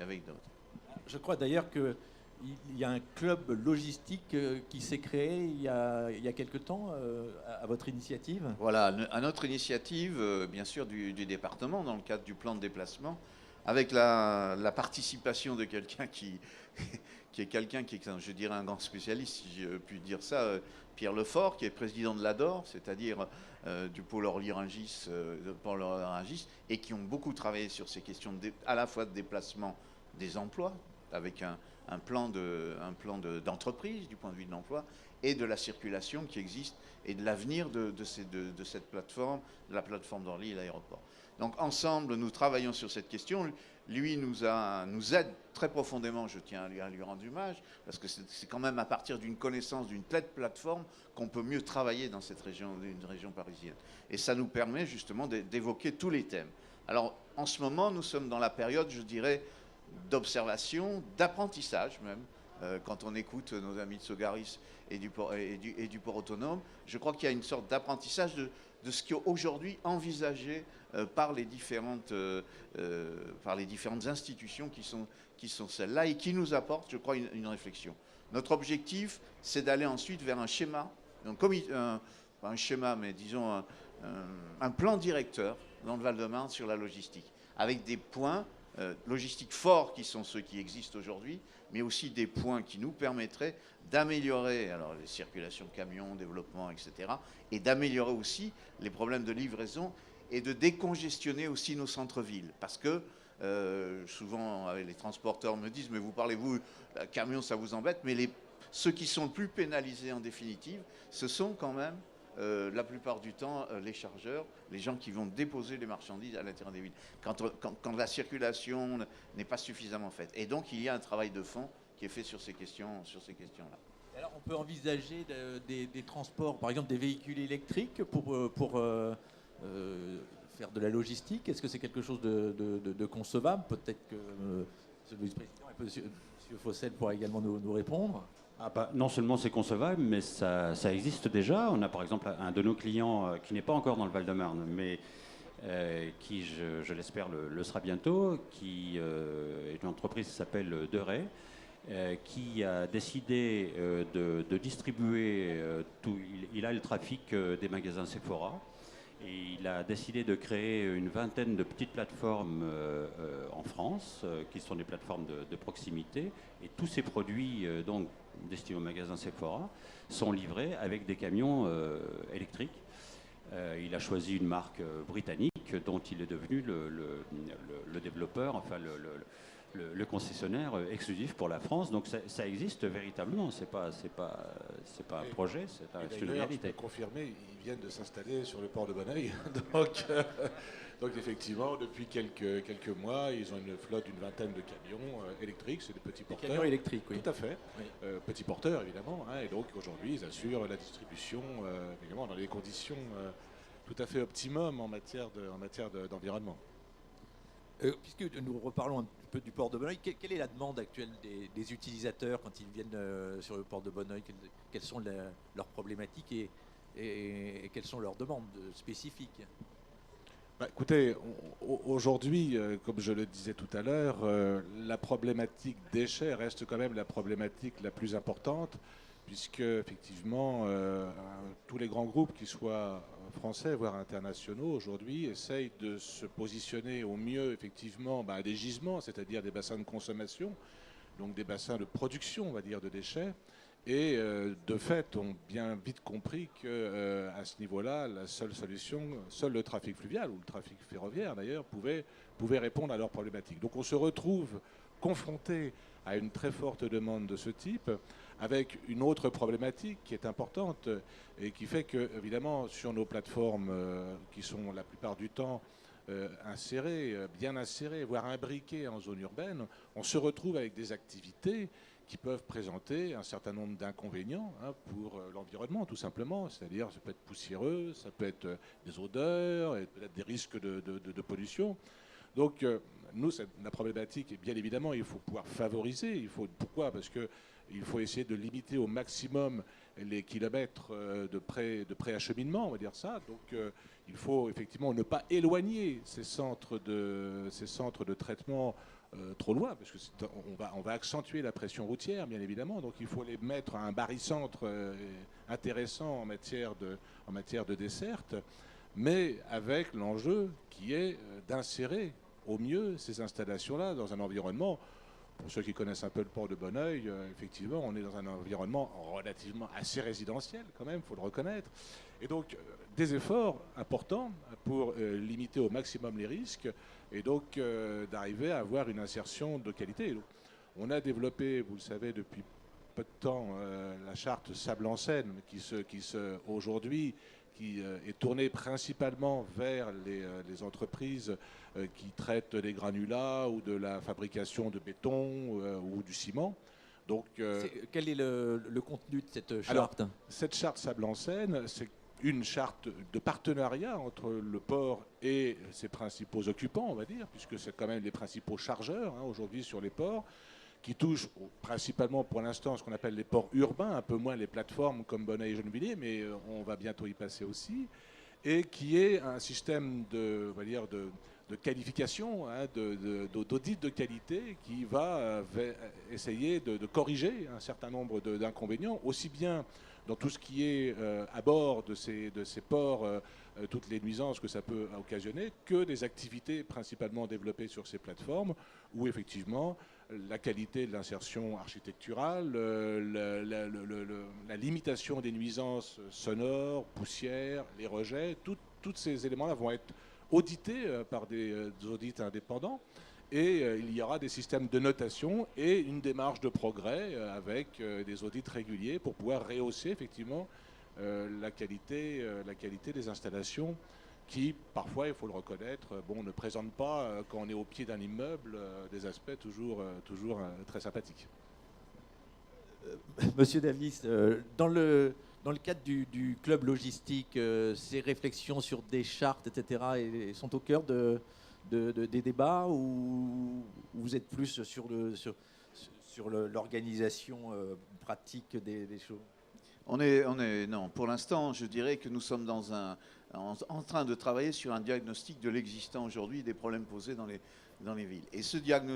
avec d'autres. Je crois d'ailleurs qu'il y a un club logistique qui s'est créé il y a quelque temps à votre initiative. Voilà, à notre initiative, bien sûr, du département, dans le cadre du plan de déplacement, avec la participation de quelqu'un qui est, je dirais, un grand spécialiste, si je puis dire ça, Pierre Lefort, qui est président de l'ADOR, c'est-à-dire du pôle Orly-Rungis, et qui ont beaucoup travaillé sur ces questions à la fois de déplacement des emplois, avec un plan d'entreprise du point de vue de l'emploi, et de la circulation qui existe, et de l'avenir de cette plateforme, de la plateforme d'Orly et l'aéroport. Donc ensemble, nous travaillons sur cette question. Lui nous aide très profondément, je tiens à lui rendre hommage, parce que c'est quand même à partir d'une connaissance d'une telle plateforme qu'on peut mieux travailler dans cette région, une région parisienne. Et ça nous permet justement d'évoquer tous les thèmes. Alors en ce moment, nous sommes dans la période, je dirais, d'observation, d'apprentissage même. Quand on écoute nos amis de Sogaris et du port autonome, je crois qu'il y a une sorte d'apprentissage de ce qui est aujourd'hui envisagé par les différentes institutions qui sont celles-là et qui nous apportent, je crois, une réflexion. Notre objectif, c'est d'aller ensuite vers un schéma, donc comme pas un schéma, mais disons un plan directeur dans le Val-de-Marne sur la logistique, avec des points logistiques forts qui sont ceux qui existent aujourd'hui, mais aussi des points qui nous permettraient d'améliorer alors les circulations de camions, développement, etc., et d'améliorer aussi les problèmes de livraison et de décongestionner aussi nos centres-villes. Parce que souvent, les transporteurs me disent « mais vous parlez-vous, le camion, ça vous embête ?» Mais ceux qui sont le plus pénalisés en définitive, ce sont quand même la plupart du temps les chargeurs, les gens qui vont déposer les marchandises à l'intérieur des villes, quand la circulation n'est pas suffisamment faite. Et donc il y a un travail de fond qui est fait sur ces questions-là. Alors on peut envisager des transports, par exemple des véhicules électriques pour faire de la logistique. Est-ce que c'est quelque chose de concevable? Peut-être que le vice-président et M. Fossel pourra également nous répondre. Non seulement c'est concevable, mais ça existe déjà. On a par exemple un de nos clients qui n'est pas encore dans le Val-de-Marne, mais qui, je l'espère, le sera bientôt, qui est une entreprise qui s'appelle Deray, qui a décidé de distribuer tout. Il a le trafic des magasins Sephora. Et il a décidé de créer une vingtaine de petites plateformes en France, qui sont des plateformes de proximité. Et tous ces produits donc, destinés aux magasins Sephora sont livrés avec des camions électriques. Il a choisi une marque britannique dont il est devenu le développeur, enfin le concessionnaire exclusif pour la France. Donc ça existe véritablement. C'est pas un projet, c'est une réalité. Je peux confirmer, ils viennent de s'installer sur le port de Bonneuil. Donc effectivement, depuis quelques mois, ils ont une flotte d'une vingtaine de camions électriques. C'est des petits porteurs. Des camions électriques, oui. Tout à fait. Oui. Petits porteurs, évidemment. Et donc aujourd'hui, ils assurent la distribution, évidemment, dans des conditions tout à fait optimum en matière d'environnement. Puisque nous reparlons un peu du port de Bonneuil, quelle est la demande actuelle des utilisateurs quand ils viennent sur le port de Bonneuil? Quelles sont leurs problématiques et quelles sont leurs demandes spécifiques? Écoutez, aujourd'hui, comme je le disais tout à l'heure, la problématique déchets reste quand même la problématique la plus importante, puisque effectivement, tous les grands groupes, qu'ils soient français, voire internationaux, aujourd'hui, essayent de se positionner au mieux, effectivement, à des gisements, c'est-à-dire des bassins de consommation, donc des bassins de production, on va dire, de déchets, et de fait, ont bien vite compris qu'à ce niveau-là, la seule solution, seul le trafic fluvial, ou le trafic ferroviaire d'ailleurs, pouvait répondre à leurs problématiques. Donc on se retrouve confronté à une très forte demande de ce type, avec une autre problématique qui est importante et qui fait que, évidemment, sur nos plateformes qui sont la plupart du temps bien insérées, voire imbriquées en zone urbaine, on se retrouve avec des activités qui peuvent présenter un certain nombre d'inconvénients pour l'environnement, tout simplement. C'est-à-dire, ça peut être poussiéreux, ça peut être des odeurs, et peut-être des risques de pollution. Donc, nous, la problématique, bien évidemment, il faut pouvoir favoriser. Pourquoi? Parce qu'il faut essayer de limiter au maximum les kilomètres de préacheminement, on va dire ça. Donc, il faut effectivement ne pas éloigner ces centres de traitement trop loin, parce que on va accentuer la pression routière, bien évidemment. Donc il faut les mettre à un barycentre intéressant en matière de desserte, mais avec l'enjeu qui est d'insérer au mieux ces installations-là dans un environnement. Pour ceux qui connaissent un peu le port de Bonneuil, effectivement, on est dans un environnement relativement assez résidentiel quand même, il faut le reconnaître. Et donc, des efforts importants pour limiter au maximum les risques et donc d'arriver à avoir une insertion de qualité. Donc, on a développé, vous le savez, depuis peu de temps, la charte Sable en Seine aujourd'hui, qui est tournée principalement vers les entreprises qui traitent des granulats ou de la fabrication de béton ou du ciment. Donc, quel est le contenu de cette charte? Alors, cette charte Sable en Seine, c'est une charte de partenariat entre le port et ses principaux occupants, on va dire, puisque c'est quand même les principaux chargeurs aujourd'hui sur les ports, qui touchent principalement pour l'instant ce qu'on appelle les ports urbains, un peu moins les plateformes comme Bonneuil et Gennevilliers, mais on va bientôt y passer aussi, et qui est un système de qualification, d'audit de qualité qui va essayer de corriger un certain nombre d'inconvénients, aussi bien dans tout ce qui est à bord de ces ports, toutes les nuisances que ça peut occasionner, que des activités principalement développées sur ces plateformes, où effectivement la qualité de l'insertion architecturale, la limitation des nuisances sonores, poussières, les rejets, tous ces éléments-là vont être audités par des audits indépendants. Et il y aura des systèmes de notation et une démarche de progrès avec des audits réguliers pour pouvoir rehausser effectivement la qualité des installations qui, parfois, il faut le reconnaître, ne présentent pas, quand on est au pied d'un immeuble, des aspects toujours très sympathiques. Monsieur Davis, dans le cadre du club logistique, ces réflexions sur des chartes, etc., sont au cœur des débats, ou vous êtes plus sur l'organisation pratique des choses? Non, pour l'instant, je dirais que nous sommes en train de travailler sur un diagnostic de l'existant aujourd'hui, des problèmes posés dans les villes. Et ce diagnostic